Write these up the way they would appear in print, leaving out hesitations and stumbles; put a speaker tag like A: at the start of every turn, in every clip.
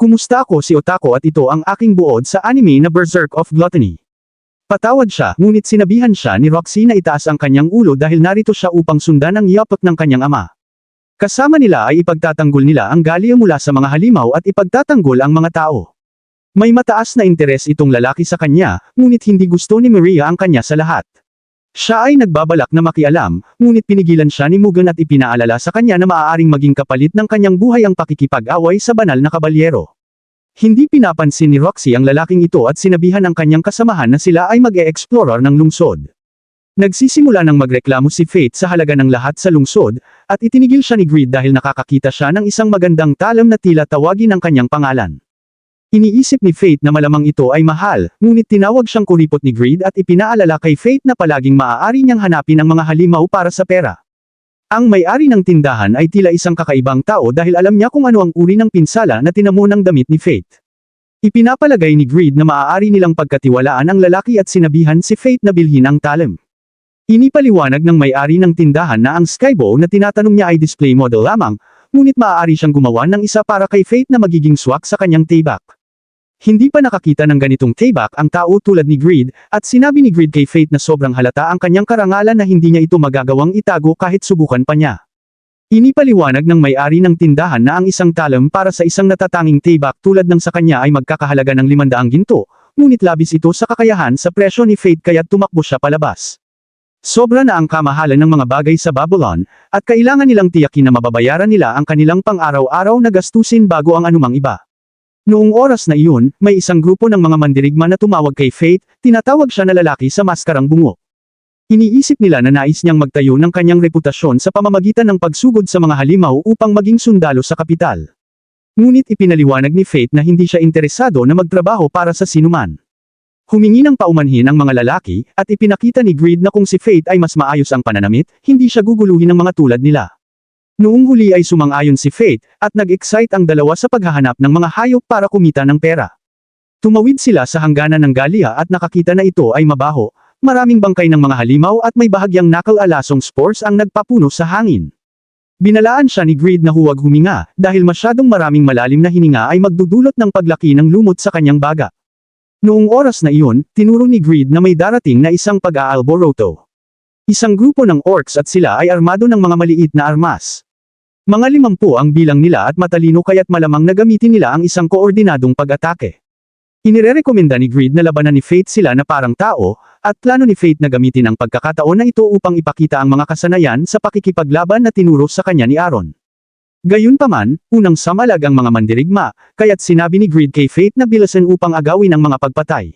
A: Kumusta, ako si Otako at ito ang aking buod sa anime na Berserk of Gluttony. Patawad siya, ngunit sinabihan siya ni Roxy na itaas ang kanyang ulo dahil narito siya upang sundan ang yapak ng kanyang ama. Kasama nila ay ipagtatanggol nila ang galia mula sa mga halimaw at ipagtatanggol ang mga tao. May mataas na interes itong lalaki sa kanya, ngunit hindi gusto ni Maria ang kanya sa lahat. Siya ay nagbabalak na makialam, ngunit pinigilan siya ni Mugen at ipinaalala sa kanya na maaaring maging kapalit ng kanyang buhay ang pakikipag-away sa banal na kabalyero. Hindi pinapansin ni Roxy ang lalaking ito at sinabihan ang kanyang kasamahan na sila ay mag-e-explorer ng lungsod. Nagsisimula ng magreklamo si Fate sa halaga ng lahat sa lungsod, at itinigil siya ni Greed dahil nakakakita siya ng isang magandang talam na tila tawagin ang kanyang pangalan. Iniisip ni Fate na malamang ito ay mahal, ngunit tinawag siyang kuripot ni Greed at ipinaalala kay Fate na palaging maaari niyang hanapin ang mga halimaw para sa pera. Ang may-ari ng tindahan ay tila isang kakaibang tao dahil alam niya kung ano ang uri ng pinsala na tinamo ng damit ni Fate. Ipinapalagay ni Greed na maaari nilang pagkatiwalaan ang lalaki at sinabihan si Fate na bilhin ang talim. Inipaliwanag ng may-ari ng tindahan na ang Skybow na tinatanong niya ay display model lamang, ngunit maaari siyang gumawa ng isa para kay Fate na magiging swak sa kanyang taybak. Hindi pa nakakita ng ganitong taybak ang tao tulad ni Greed, at sinabi ni Greed kay Fate na sobrang halata ang kanyang karangalan na hindi niya ito magagawang itago kahit subukan pa niya. Inipaliwanag ng may-ari ng tindahan na ang isang talam para sa isang natatanging taybak tulad ng sa kanya ay magkakahalaga ng 500 ginto, ngunit labis ito sa kakayahan sa presyo ni Fate kaya't tumakbo siya palabas. Sobra na ang kamahalan ng mga bagay sa Babylon, at kailangan nilang tiyakin na mababayaran nila ang kanilang pang-araw-araw na gastusin bago ang anumang iba. Noong oras na iyon, may isang grupo ng mga mandirigma na tumawag kay Fate, tinatawag siya na lalaki sa maskarang bungo. Iniisip nila na nais niyang magtayo ng kanyang reputasyon sa pamamagitan ng pagsugod sa mga halimaw upang maging sundalo sa kapital. Ngunit ipinaliwanag ni Fate na hindi siya interesado na magtrabaho para sa sinuman. Humingi ng paumanhin ang mga lalaki, at ipinakita ni Greed na kung si Fate ay mas maayos ang pananamit, hindi siya guguluhin ng mga tulad nila. Noong huli ay sumang-ayon si Fate, at nag-excite ang dalawa sa paghahanap ng mga hayop para kumita ng pera. Tumawid sila sa hangganan ng Galia at nakakita na ito ay mabaho, maraming bangkay ng mga halimaw at may bahagyang nakal-alasong spores ang nagpapuno sa hangin. Binalaan siya ni Greed na huwag huminga, dahil masyadong maraming malalim na hininga ay magdudulot ng paglaki ng lumot sa kanyang baga. Noong oras na iyon, tinuro ni Greed na may darating na isang pag-aalboroto. Isang grupo ng orcs at sila ay armado ng mga maliit na armas. Mga 50 ang bilang nila at matalino kaya't malamang na gamitin nila ang isang koordinadong pag-atake. Inirerekomenda ni Greed na labanan ni Fate sila na parang tao, at plano ni Fate na gamitin ang pagkakataon na ito upang ipakita ang mga kasanayan sa pakikipaglaban na tinuro sa kanya ni Aaron. Gayunpaman, unang samalag ang mga mandirigma, kaya't sinabi ni Greed kay Fate na bilasan upang agawin ang mga pagpatay.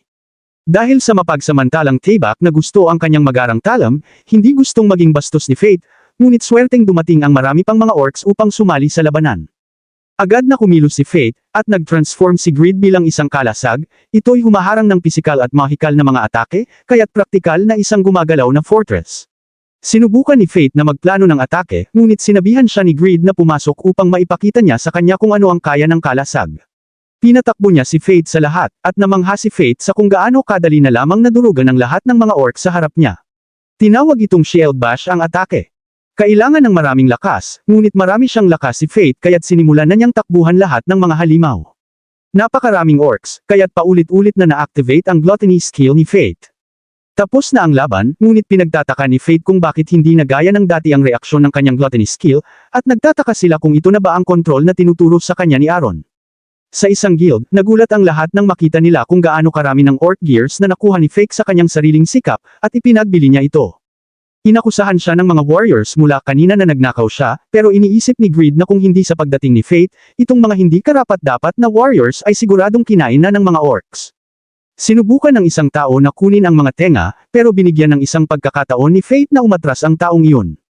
A: Dahil sa mapagsamantalang taybak na gusto ang kanyang magarang talam, hindi gustong maging bastos ni Fate, ngunit swerteng dumating ang marami pang mga orcs upang sumali sa labanan. Agad na kumilos si Fate, at nag-transform si Greed bilang isang kalasag, ito'y humaharang ng pisikal at mahikal na mga atake, kaya't praktikal na isang gumagalaw na fortress. Sinubukan ni Fate na magplano ng atake, ngunit sinabihan siya ni Greed na pumasok upang maipakita niya sa kanya kung ano ang kaya ng kalasag. Pinatakbo niya si Fate sa lahat, at namangha si Fate sa kung gaano kadali na lamang nadurugan ang lahat ng mga orc sa harap niya. Tinawag itong Shield Bash ang atake. Kailangan ng maraming lakas, ngunit marami siyang lakas si Fate kaya't sinimulan na niyang takbuhan lahat ng mga halimaw. Napakaraming orcs, kaya't paulit-ulit na na-activate ang gluttony skill ni Fate. Tapos na ang laban, ngunit pinagtataka ni Fate kung bakit hindi na gaya ng dati ang reaksyon ng kanyang gluttony skill, at nagtataka sila kung ito na ba ang kontrol na tinuturo sa kanya ni Aaron. Sa isang guild, nagulat ang lahat nang makita nila kung gaano karami ng orc gears na nakuha ni Fate sa kanyang sariling sikap, at ipinagbili niya ito. Inakusahan siya ng mga warriors mula kanina na nagnakaw siya, pero iniisip ni Greed na kung hindi sa pagdating ni Fate, itong mga hindi karapat-dapat na warriors ay siguradong kinain na ng mga orcs. Sinubukan ng isang tao na kunin ang mga tenga, pero binigyan ng isang pagkakataon ni Fate na umatras ang taong iyon.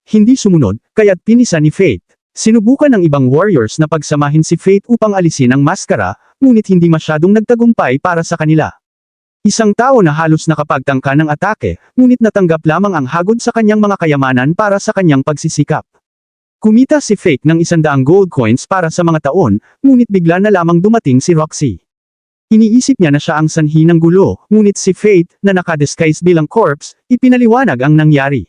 A: Hindi sumunod, kaya't pinisa ni Fate. Sinubukan ng ibang warriors na pagsamahin si Fate upang alisin ang maskara, ngunit hindi masyadong nagtagumpay para sa kanila. Isang tao na halos nakapagtangka ng atake, ngunit natanggap lamang ang hagod sa kanyang mga kayamanan para sa kanyang pagsisikap. Kumita si Fate ng 100 gold coins para sa mga taon, ngunit bigla na lamang dumating si Roxy. Iniisip niya na siya ang sanhi ng gulo, ngunit si Fate, na nakadisguise bilang corpse, ipinaliwanag ang nangyari.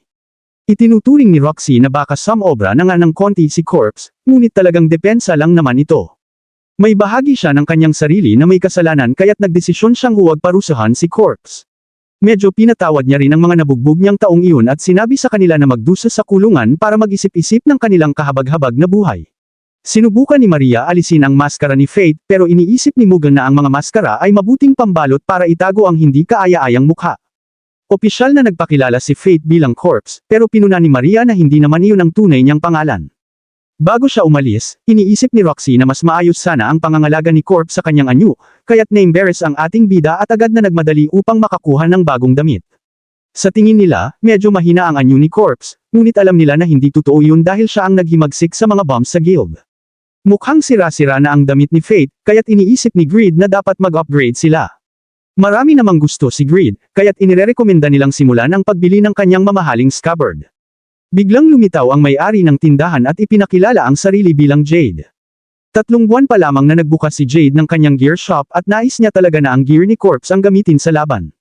A: Itinuturing ni Roxy na baka samobra na nga ng konti si corpse, ngunit talagang depensa lang naman ito. May bahagi siya ng kanyang sarili na may kasalanan kaya't nagdesisyon siyang huwag parusahan si Corpse. Medyo pinatawad niya rin ang mga nabugbog niyang taong iyon at sinabi sa kanila na magdusa sa kulungan para mag-isip-isip ng kanilang kahabag-habag na buhay. Sinubukan ni Maria alisin ang maskara ni Fate pero iniisip ni Mugen na ang mga maskara ay mabuting pambalot para itago ang hindi kaaya-ayang mukha. Opisyal na nagpakilala si Fate bilang Corpse pero pinuna ni Maria na hindi naman iyon ang tunay niyang pangalan. Bago siya umalis, iniisip ni Roxy na mas maayos sana ang pangangalaga ni Corpse sa kanyang anyo, kaya't na-embarrass ang ating bida at agad na nagmadali upang makakuha ng bagong damit. Sa tingin nila, medyo mahina ang anyo ni Corpse, ngunit alam nila na hindi totoo yun dahil siya ang naghimagsik sa mga bombs sa guild. Mukhang sira-sira na ang damit ni Fate, kaya't iniisip ni Greed na dapat mag-upgrade sila. Marami namang gusto si Greed, kaya't inirekomenda nilang simulan ang pagbili ng kanyang mamahaling scabbard. Biglang lumitaw ang may-ari ng tindahan at ipinakilala ang sarili bilang Jade. 3 buwan pa lamang na nagbukas si Jade ng kanyang gear shop at nais niya talaga na ang gear ni Corpse ang gamitin sa laban.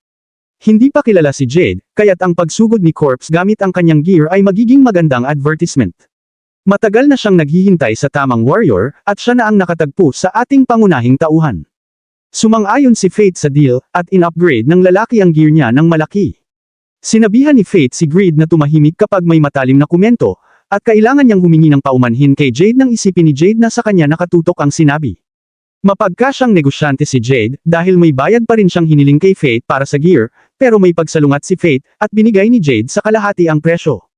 A: Hindi pa kilala si Jade, kaya't ang pagsugod ni Corpse gamit ang kanyang gear ay magiging magandang advertisement. Matagal na siyang naghihintay sa tamang warrior, at siya na ang nakatagpo sa ating pangunahing tauhan. Sumang-ayon si Fate sa deal, at in-upgrade ng lalaki ang gear niya ng malaki. Sinabihan ni Fate si Greed na tumahimik kapag may matalim na komento, at kailangan niyang humingi ng paumanhin kay Jade nang isipin ni Jade na sa kanya nakatutok ang sinabi. Mapagkasyang negosyante si Jade, dahil may bayad pa rin siyang hiniling kay Fate para sa gear, pero may pagsalungat si Fate, at binigay ni Jade sa kalahati ang presyo.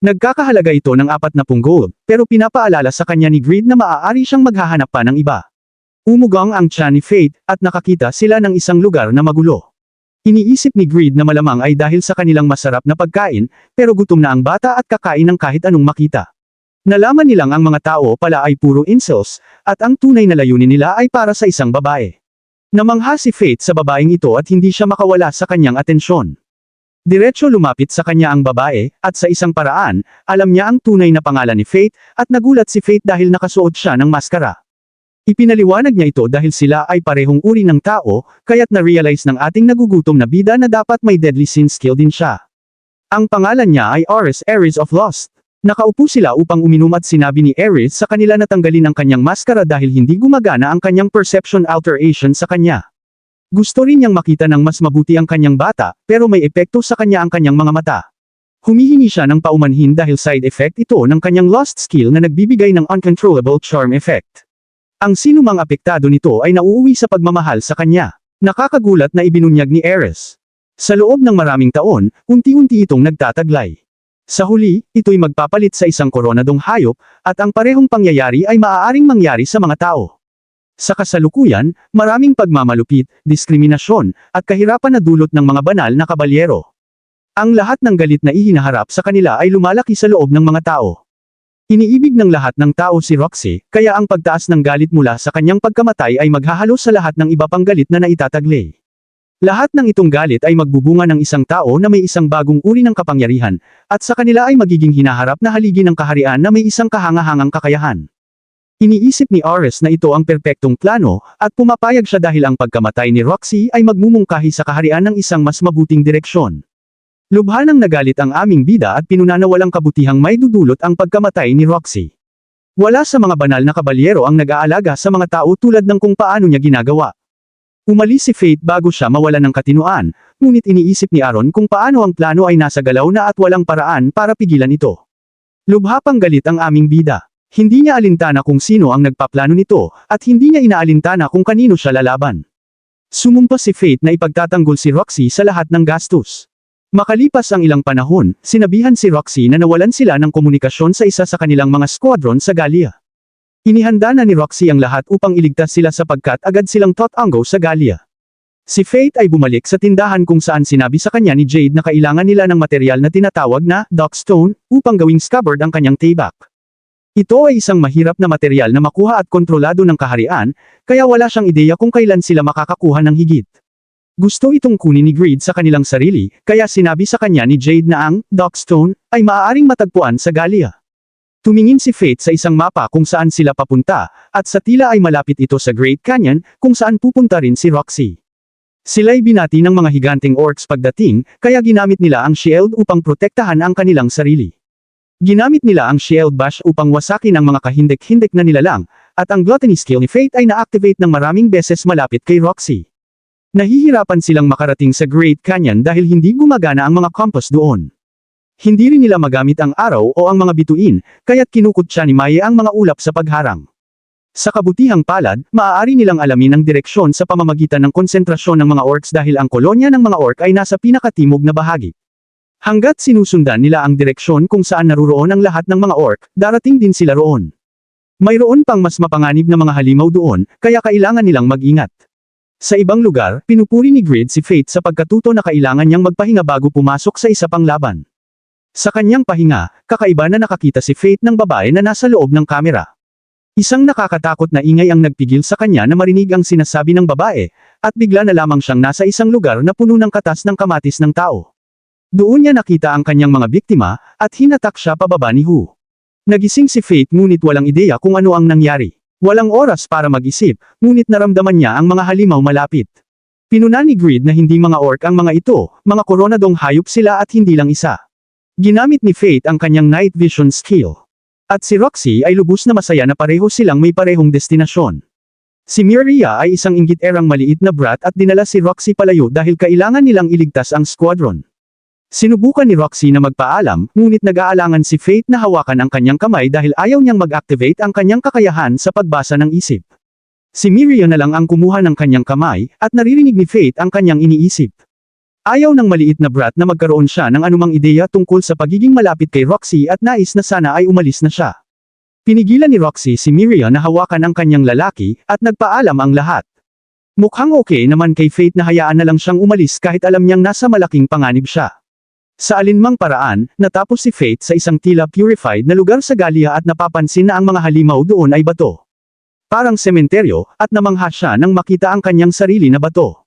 A: Nagkakahalaga ito ng 40 gold, pero pinapaalala sa kanya ni Greed na maaari siyang maghahanap pa ng iba. Umugang ang tiyan ni Fate, at nakakita sila ng isang lugar na magulo. Iniisip ni Greed na malamang ay dahil sa kanilang masarap na pagkain, pero gutom na ang bata at kakain ng kahit anong makita. Nalaman nilang ang mga tao pala ay puro incels, at ang tunay na layunin nila ay para sa isang babae. Namangha si Fate sa babaeng ito at hindi siya makawala sa kanyang atensyon. Diretso lumapit sa kanya ang babae, at sa isang paraan, alam niya ang tunay na pangalan ni Fate, at nagulat si Fate dahil nakasuot siya ng maskara. Ipinaliwanag niya ito dahil sila ay parehong uri ng tao, kaya't na-realize ng ating nagugutom na bida na dapat may deadly sin skill din siya. Ang pangalan niya ay Ares of Lost. Nakaupo sila upang uminom at sinabi ni Ares sa kanila na tanggalin ang kanyang maskara dahil hindi gumagana ang kanyang perception alteration sa kanya. Gusto rin niyang makita ng mas mabuti ang kanyang bata, pero may epekto sa kanya ang kanyang mga mata. Humihingi siya ng paumanhin dahil side effect ito ng kanyang lost skill na nagbibigay ng uncontrollable charm effect. Ang sinumang apektado nito ay nauuwi sa pagmamahal sa kanya. Nakakagulat na ibinunyag ni Ares. Sa loob ng maraming taon, unti-unti itong nagtataglay. Sa huli, ito'y magpapalit sa isang koronadong hayop, at ang parehong pangyayari ay maaaring mangyari sa mga tao. Sa kasalukuyan, maraming pagmamalupit, diskriminasyon, at kahirapan na dulot ng mga banal na kabalyero. Ang lahat ng galit na ihinaharap sa kanila ay lumalaki sa loob ng mga tao. Iniibig ng lahat ng tao si Roxy, kaya ang pagtaas ng galit mula sa kanyang pagkamatay ay maghahalos sa lahat ng iba pang galit na naitataglay. Lahat ng itong galit ay magbubunga ng isang tao na may isang bagong uri ng kapangyarihan, at sa kanila ay magiging hinaharap na haligi ng kaharian na may isang kahangahangang kakayahan. Iniisip ni Ares na ito ang perpektong plano, at pumapayag siya dahil ang pagkamatay ni Roxy ay magmumungkahi sa kaharian ng isang mas mabuting direksyon. Lubhanang nagalit ang aming bida at pinuna na walang kabutihang may dudulot ang pagkamatay ni Roxy. Wala sa mga banal na kabalyero ang nag-aalaga sa mga tao tulad ng kung paano niya ginagawa. Umalis si Fate bago siya mawalan ng katinuan, ngunit iniisip ni Aaron kung paano ang plano ay nasa galaw na at walang paraan para pigilan ito. Lubha pang galit ang aming bida. Hindi niya alintana kung sino ang nagpaplano nito, at hindi niya inaalintana kung kanino siya lalaban. Sumumpa si Fate na ipagtatanggol si Roxy sa lahat ng gastos. Makalipas ang ilang panahon, sinabihan si Roxy na nawalan sila ng komunikasyon sa isa sa kanilang mga squadron sa Gallia. Inihanda na ni Roxy ang lahat upang iligtas sila sapagkat agad silang totanggo sa Gallia. Si Fate ay bumalik sa tindahan kung saan sinabi sa kanya ni Jade na kailangan nila ng material na tinatawag na Darkstone upang gawing scabbard ang kanyang tabak. Ito ay isang mahirap na material na makuha at kontrolado ng kaharian, kaya wala siyang ideya kung kailan sila makakakuha ng higit. Gusto itong kunin ni Greed sa kanilang sarili, kaya sinabi sa kanya ni Jade na ang Darkstone ay maaaring matagpuan sa Gallia. Tumingin si Fate sa isang mapa kung saan sila papunta, at sa tila ay malapit ito sa Great Canyon, kung saan pupunta rin si Roxy. Sila'y binati ng mga higanteng orcs pagdating, kaya ginamit nila ang shield upang protektahan ang kanilang sarili. Ginamit nila ang shield bash upang wasakin ang mga kahindek-hindek na nilalang, at ang gluttony skill ni Fate ay na-activate ng maraming beses malapit kay Roxy. Nahihirapan silang makarating sa Great Canyon dahil hindi gumagana ang mga compass doon. Hindi rin nila magamit ang araw o ang mga bituin, kaya't kinukutya ni Maye ang mga ulap sa pagharang. Sa kabutihang palad, maaari nilang alamin ang direksyon sa pamamagitan ng konsentrasyon ng mga orcs dahil ang kolonya ng mga orc ay nasa pinakatimog na bahagi. Hanggat sinusundan nila ang direksyon kung saan naruroon ang lahat ng mga orc, darating din sila roon. Mayroon pang mas mapanganib na mga halimaw doon, kaya kailangan nilang mag-ingat. Sa ibang lugar, pinupuri ni Grid si Fate sa pagkatuto na kailangan niyang magpahinga bago pumasok sa isa pang laban. Sa kanyang pahinga, kakaiba na nakakita si Fate ng babae na nasa loob ng kamera. Isang nakakatakot na ingay ang nagpigil sa kanya na marinig ang sinasabi ng babae, at bigla na lamang siyang nasa isang lugar na puno ng katas ng kamatis ng tao. Doon niya nakita ang kanyang mga biktima, at hinatak siya pababa ni Hu. Nagising si Fate ngunit walang ideya kung ano ang nangyari. Walang oras para mag-isip, ngunit naramdaman niya ang mga halimaw malapit. Pinuna ni Grid na hindi mga orc ang mga ito, mga koronadong hayop sila at hindi lang isa. Ginamit ni Fate ang kanyang night vision skill. At si Roxy ay lubos na masaya na pareho silang may parehong destinasyon. Si Miria ay isang inggit-erang maliit na brat at dinala si Roxy palayo dahil kailangan nilang iligtas ang squadron. Sinubukan ni Roxy na magpaalam, ngunit nag-aalangan si Fate na hawakan ang kanyang kamay dahil ayaw niyang mag-activate ang kanyang kakayahan sa pagbasa ng isip. Si Miria na lang ang kumuha ng kanyang kamay, at naririnig ni Fate ang kanyang iniisip. Ayaw ng maliit na brat na magkaroon siya ng anumang ideya tungkol sa pagiging malapit kay Roxy at nais na sana ay umalis na siya. Pinigilan ni Roxy si Miria na hawakan ang kanyang lalaki, at nagpaalam ang lahat. Mukhang okay naman kay Fate na hayaan na lang siyang umalis kahit alam niyang nasa malaking panganib siya. Sa alinmang paraan, natapos si Fate sa isang tila purified na lugar sa Galia at napapansin na ang mga halimaw doon ay bato. Parang sementeryo, at namangha siya nang makita ang kanyang sarili na bato.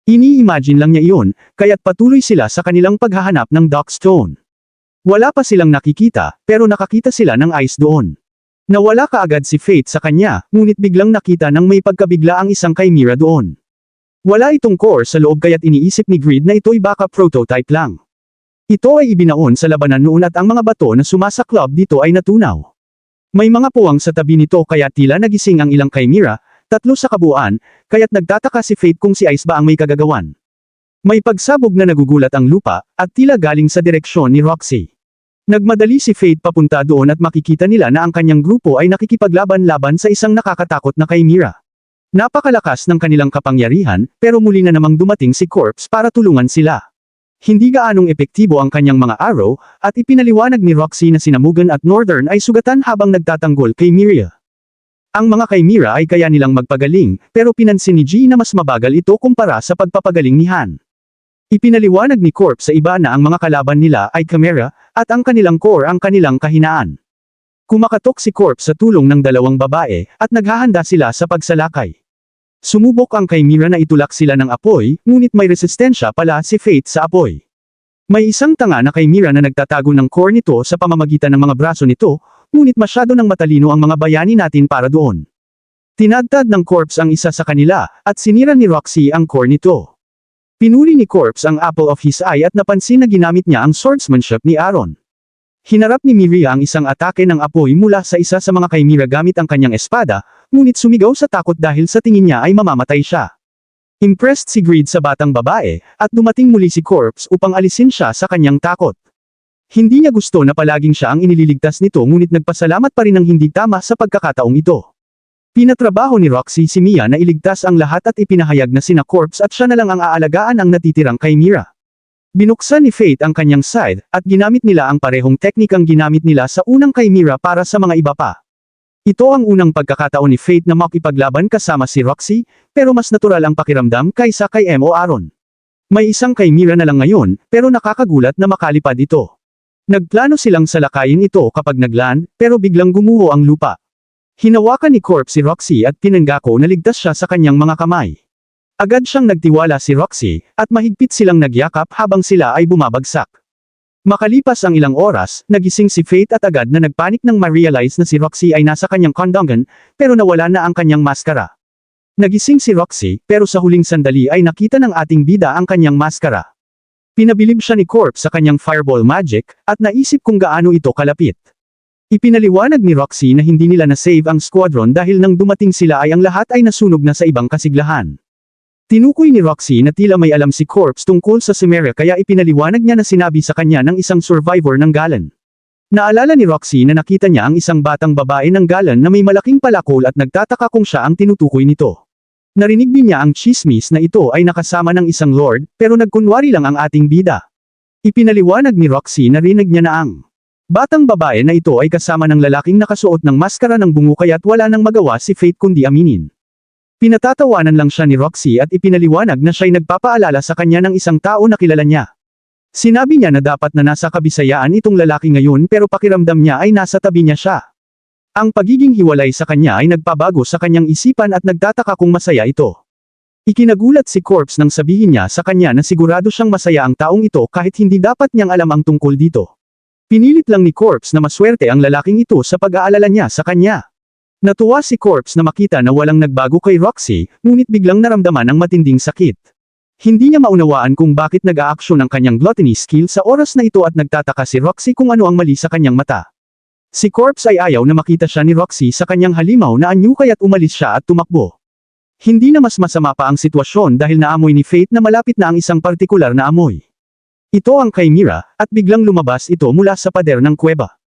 A: Ini-imagine lang niya iyon, kaya't patuloy sila sa kanilang paghahanap ng Dark Stone. Wala pa silang nakikita, pero nakakita sila ng ice doon. Nawala kaagad si Fate sa kanya, ngunit biglang nakita ng may pagkabigla ang isang Chimera doon. Wala itong core sa loob kaya't iniisip ni Grid na ito'y baka prototype lang. Ito ay ibinaon sa labanan noon at ang mga bato na sumasaklab dito ay natunaw. May mga puwang sa tabi nito kaya tila nagising ang ilang Chimera, 3 sa kabuuan, kaya't nagtataka si Fate kung si Ice ba ang may kagagawan. May pagsabog na nagugulat ang lupa, at tila galing sa direksyon ni Roxy. Nagmadali si Fate papunta doon at makikita nila na ang kanyang grupo ay nakikipaglaban-laban sa isang nakakatakot na Chimera. Napakalakas ng kanilang kapangyarihan, pero muli na namang dumating si Corpse para tulungan sila. Hindi gaanong epektibo ang kanyang mga arrow, at ipinaliwanag ni Roxy na sina Mugen at Northern ay sugatan habang nagtatanggol kay Miria. Ang mga Chimera ay kaya nilang magpagaling, pero pinansin ni G na mas mabagal ito kumpara sa pagpapagaling ni Han. Ipinaliwanag ni Corp sa iba na ang mga kalaban nila ay Chimera, at ang kanilang core ang kanilang kahinaan. Kumakatok si Corp sa tulong ng 2 babae, at naghahanda sila sa pagsalakay. Sumubok ang Chimera na itulak sila ng apoy, ngunit may resistensya pala si Fate sa apoy. May isang tanga na Chimera na nagtatago ng core nito sa pamamagitan ng mga braso nito, ngunit masyado ng matalino ang mga bayani natin para doon. Tinadtad ng Corpse ang isa sa kanila, at sinira ni Roxy ang core nito. Pinuri ni Corpse ang apple of his eye at napansin na ginamit niya ang swordsmanship ni Aaron. Hinarap ni Miria ang isang atake ng apoy mula sa isa sa mga Chimera gamit ang kanyang espada, ngunit sumigaw sa takot dahil sa tingin niya ay mamamatay siya. Impressed si Greed sa batang babae, at dumating muli si Corpse upang alisin siya sa kanyang takot. Hindi niya gusto na palaging siya ang inililigtas nito ngunit nagpasalamat pa rin ng hindi tama sa pagkakataong ito. Pinatrabaho ni Roxy si Mia na iligtas ang lahat at ipinahayag na sina Corpse at siya na lang ang aalagaan ang natitirang Chimera. Binuksan ni Fate ang kanyang scythe, at ginamit nila ang parehong teknikang ginamit nila sa unang Chimera para sa mga iba pa. Ito ang unang pagkakataon ni Fate na makipaglaban kasama si Roxy, pero mas natural ang pakiramdam kaysa kay Mo Aaron. May isang Chimera na lang ngayon, pero nakakagulat na makalipad ito. Nagplano silang salakayin ito kapag nagland, pero biglang gumuho ang lupa. Hinawakan ni Corp si Roxy at pinanggako na ligtas siya sa kanyang mga kamay. Agad siyang nagtiwala si Roxy, at mahigpit silang nagyakap habang sila ay bumabagsak. Makalipas ang ilang oras, nagising si Fate at agad na nagpanik nang ma-realize na si Roxy ay nasa kanyang kondongan, pero nawala na ang kanyang maskara. Nagising si Roxy, pero sa huling sandali ay nakita ng ating bida ang kanyang maskara. Pinabilib siya ni Corp sa kanyang fireball magic, at naisip kung gaano ito kalapit. Ipinaliwanag ni Roxy na hindi nila na-save ang squadron dahil nang dumating sila ay ang lahat ay nasunog na sa ibang kasiglahan. Tinukoy ni Roxy na tila may alam si Corpse tungkol sa Cimera kaya ipinaliwanag niya na sinabi sa kanya ng isang survivor ng Galan. Naalala ni Roxy na nakita niya ang isang batang babae ng Galan na may malaking palakol at nagtataka kung siya ang tinutukoy nito. Narinig din niya ang chismis na ito ay nakasama ng isang lord, pero nagkunwari lang ang ating bida. Ipinaliwanag ni Roxy na rinig niya na ang batang babae na ito ay kasama ng lalaking nakasuot ng maskara ng bungo kaya't wala nang magawa si Fate kundi aminin. Pinatatawanan lang siya ni Roxy at ipinaliwanag na siya'y nagpapaalala sa kanya ng isang tao na kilala niya. Sinabi niya na dapat na nasa kabisayaan itong lalaki ngayon pero pakiramdam niya ay nasa tabi niya siya. Ang pagiging hiwalay sa kanya ay nagpabago sa kanyang isipan at nagtataka kung masaya ito. Ikinagulat si Corpse nang sabihin niya sa kanya na sigurado siyang masaya ang taong ito kahit hindi dapat niyang alam ang tungkol dito. Pinilit lang ni Corpse na maswerte ang lalaking ito sa pag-aalala niya sa kanya. Natuwa si Corpse na makita na walang nagbago kay Roxy, ngunit biglang naramdaman ang matinding sakit. Hindi niya maunawaan kung bakit nag-aaksyon ang kanyang gluttony skill sa oras na ito at nagtataka si Roxy kung ano ang mali sa kanyang mata. Si Corpse ay ayaw na makita siya ni Roxy sa kanyang halimaw na anyo kaya't umalis siya at tumakbo. Hindi na mas masama pa ang sitwasyon dahil naamoy ni Fate na malapit na ang isang partikular na amoy. Ito ang Chimera, at biglang lumabas ito mula sa pader ng kuweba.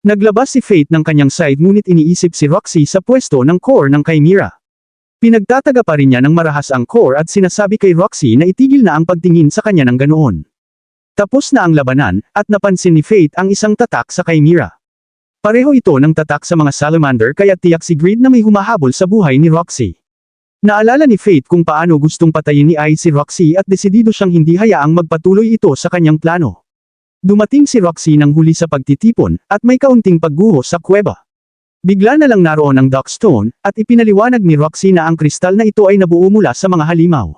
A: Naglabas si Fate ng kanyang side ngunit iniisip si Roxy sa pwesto ng core ng Chimera. Pinagtataga pa rin niya ng marahas ang core at sinasabi kay Roxy na itigil na ang pagtingin sa kanya ng ganoon. Tapos na ang labanan, at napansin ni Fate ang isang tatak sa Chimera. Pareho ito ng tatak sa mga salamander kaya tiyak si Greed na may humahabol sa buhay ni Roxy. Naalala ni Fate kung paano gustong patayin ni Ai si Roxy at desidido siyang hindi hayaang magpatuloy ito sa kanyang plano. Dumating si Roxy nang huli sa pagtitipon, at may kaunting pagguho sa kuweba. Bigla na lang naroon ang Darkstone, at ipinaliwanag ni Roxy na ang kristal na ito ay nabuo mula sa mga halimaw.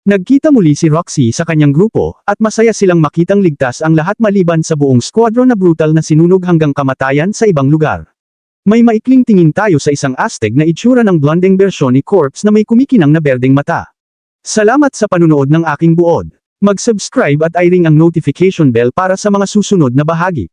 A: Nagkita muli si Roxy sa kanyang grupo, at masaya silang makitang ligtas ang lahat maliban sa buong squadron na brutal na sinunog hanggang kamatayan sa ibang lugar. May maikling tingin tayo sa isang Aztec na itsura ng blondeng bersyon ni Corpse na may kumikinang na berdeng mata. Salamat sa panunood ng aking buod. Mag-subscribe at i-ring ang notification bell para sa mga susunod na bahagi.